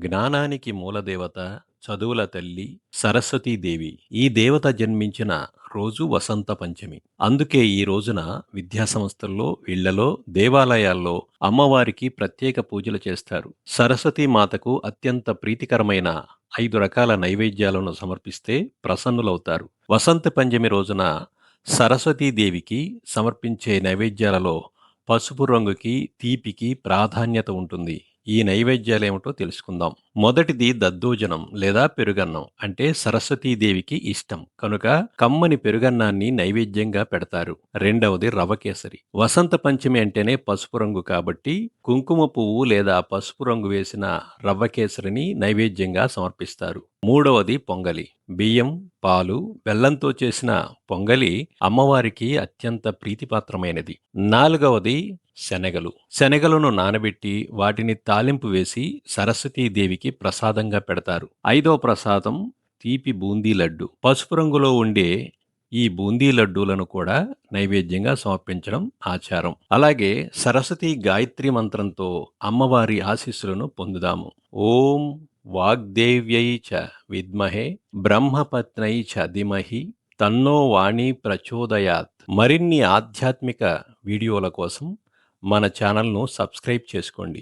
జ్ఞానానికి మూలదేవత, చదువుల తల్లి సరస్వతీదేవి. ఈ దేవత జన్మించిన రోజు వసంత పంచమి. అందుకే ఈ రోజున విద్యాసంస్థల్లో, ఇళ్లలో, దేవాలయాల్లో అమ్మవారికి ప్రత్యేక పూజలు చేస్తారు. సరస్వతీ మాతకు అత్యంత ప్రీతికరమైన 5 రకాల నైవేద్యాలను సమర్పిస్తే ప్రసన్నులవుతారు. వసంత పంచమి రోజున సరస్వతీదేవికి సమర్పించే నైవేద్యాలలో పసుపు రంగుకి, తీపికి ప్రాధాన్యత ఉంటుంది. ఈ నైవేద్యాలేమిటో తెలుసుకుందాం. మొదటిది దద్దోజనం లేదా పెరుగన్నం. అంటే సరస్వతీదేవికి ఇష్టం కనుక కమ్మని పెరుగన్నాన్ని నైవేద్యంగా పెడతారు. రెండవది రవ్వ కేసరి. వసంత పంచమి అంటేనే పసుపు రంగు కాబట్టి కుంకుమ పువ్వు లేదా పసుపు రంగు వేసిన రవ్వ కేసరిని నైవేద్యంగా సమర్పిస్తారు. మూడవది పొంగలి. బియ్యం, పాలు, బెల్లంతో చేసిన పొంగలి అమ్మవారికి అత్యంత ప్రీతిపాత్రమైనది. నాలుగవది శనగలు. శనగలను నానబెట్టి వాటిని తాలింపు వేసి సరస్వతీదేవికి ప్రసాదంగా పెడతారు. ఐదవ ప్రసాదం తీపి బూందీ లడ్డు. పసుపు రంగులో ఉండే ఈ బూందీ లడ్డూలను కూడా నైవేద్యంగా సమర్పించడం ఆచారం. అలాగే సరస్వతి గాయత్రి మంత్రంతో అమ్మవారి ఆశీస్సులను పొందుదాము. ఓం వాగ్దేవ్యై చ విద్మహే బ్రహ్మపత్నై చ ధీమహి తన్నో వాణి ప్రచోదయాత్. మరిన్ని ఆధ్యాత్మిక వీడియోల కోసం మన ఛానల్ను సబ్స్క్రైబ్ చేసుకోండి.